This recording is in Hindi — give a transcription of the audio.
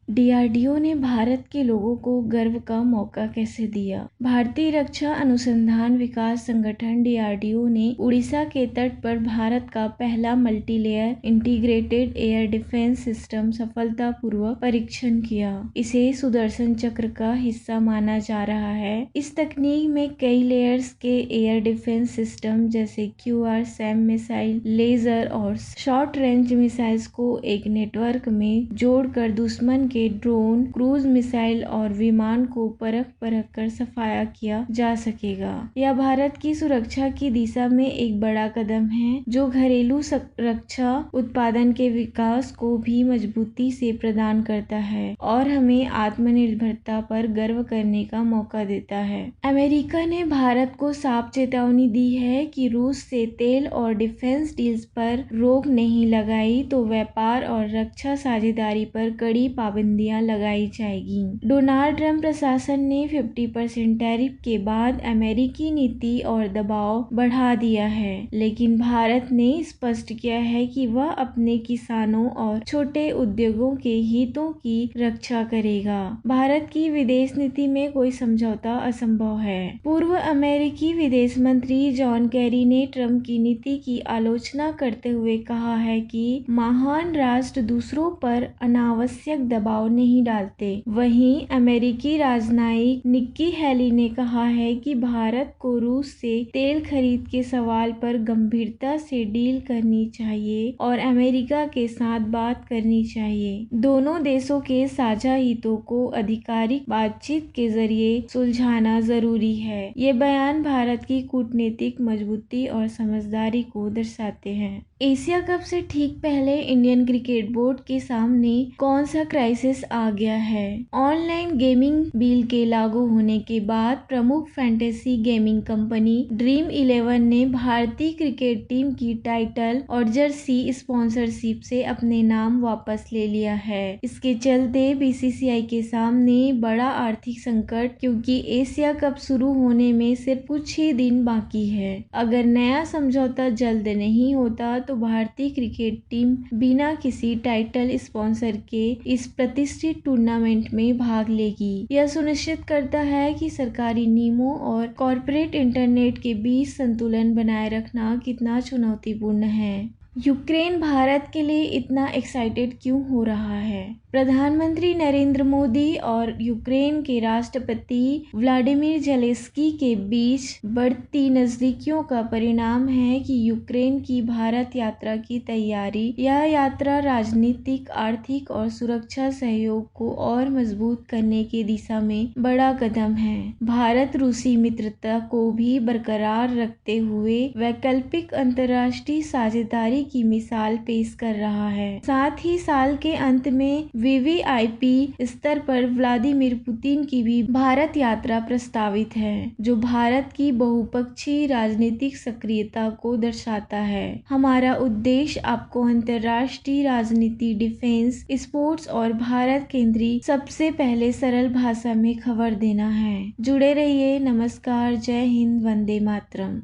डीआरडीओ ने भारत के लोगों को गर्व का मौका कैसे दिया? भारतीय रक्षा अनुसंधान विकास संगठन डीआरडीओ ने उड़ीसा के तट पर भारत का पहला multilayer integrated air defence system सफलतापूर्वक परीक्षण किया। इसे सुदर्शन चक्र का हिस्सा माना जा रहा है। इस तकनीक में कई लेयर्स के एयर डिफेंस सिस्टम जैसे क्यूआर-सैम मिसाइल, लेजर और शॉर्ट रेंज मिसाइल्स को एक नेटवर्क में जोड़कर दुश्मन के ड्रोन, क्रूज मिसाइल और विमान को परख कर सफाया किया जा सकेगा। यह भारत की सुरक्षा की दिशा में एक बड़ा कदम है, जो घरेलू रक्षा उत्पादन के विकास को भी मजबूती से प्रदान करता है और हमें आत्मनिर्भरता पर गर्व करने का मौका देता है। अमेरिका ने भारत को साफ चेतावनी दी है कि रूस से तेल और डिफेंस डील्स पर रोक नहीं लगाई तो व्यापार और रक्षा साझेदारी पर कड़ी पाबंदियां लगाई जाएगी। डोनाल्ड ट्रंप प्रशासन ने 50% टैरिफ के बाद अमेरिकी नीति और दबाव बढ़ा दिया है, लेकिन भारत ने स्पष्ट किया है कि वह अपने किसानों और छोटे उद्योगों के हितों की रक्षा करेगा। भारत की विदेश नीति में कोई समझौता असंभव है। पूर्व अमेरिकी विदेश मंत्री जॉन केरी ने ट्रंप की नीति की आलोचना करते हुए कहा है कि महान राष्ट्र दूसरों पर अनावश्यक दबाव नहीं डालते। वहीं अमेरिकी राजनयिक निक्की हेली ने कहा है कि भारत को रूस से तेल खरीद के सवाल पर गंभीरता से डील करनी चाहिए और अमेरिका के साथ बात करनी चाहिए। दोनों देशों के साझा हितों को आधिकारिक बातचीत के जरिए सुलझाना जरूरी है। ये बयान भारत की कूटनीतिक मजबूती और समझदारी को दर्शाते हैं। एशिया कप से ठीक पहले इंडियन क्रिकेट बोर्ड के सामने कौन सा क्राइसिस आ गया है? ऑनलाइन गेमिंग बिल के लागू होने के बाद प्रमुख फैंटेसी गेमिंग कंपनी ड्रीम 11 ने भारतीय क्रिकेट टीम की टाइटल और जर्सी स्पॉन्सरशिप से अपने नाम वापस ले लिया है। इसके चलते बीसीसीआई के सामने बड़ा आर्थिक संकट, क्योंकि एशिया कप शुरू होने में सिर्फ कुछ ही दिन बाकी है। अगर नया समझौता जल्द नहीं होता तो भारतीय क्रिकेट टीम बिना किसी टाइटल स्पॉन्सर के इस प्रतिष्ठित टूर्नामेंट में भाग लेगी। यह सुनिश्चित करता है कि सरकारी नियमों और कॉर्पोरेट इंटरनेट के बीच संतुलन बनाए रखना कितना चुनौतीपूर्ण है। यूक्रेन भारत के लिए इतना एक्साइटेड क्यों हो रहा है? प्रधानमंत्री नरेंद्र मोदी और यूक्रेन के राष्ट्रपति व्लादिमीर ज़ेलेंस्की के बीच बढ़ती नजदीकियों का परिणाम है कि यूक्रेन की भारत यात्रा की तैयारी। यह यात्रा राजनीतिक, आर्थिक और सुरक्षा सहयोग को और मजबूत करने की दिशा में बड़ा कदम है। भारत रूसी मित्रता को भी बरकरार रखते हुए वैकल्पिक अंतर्राष्ट्रीय साझेदारी की मिसाल पेश कर रहा है। साथ ही साल के अंत में वीवीआईपी स्तर पर व्लादिमीर पुतिन की भी भारत यात्रा प्रस्तावित है, जो भारत की बहुपक्षीय राजनीतिक सक्रियता को दर्शाता है। हमारा उद्देश्य आपको अंतर्राष्ट्रीय राजनीति, डिफेंस, स्पोर्ट्स और भारत केंद्रीय सबसे पहले सरल भाषा में खबर देना है। जुड़े रहिए। नमस्कार, जय हिंद, वंदे मातरम।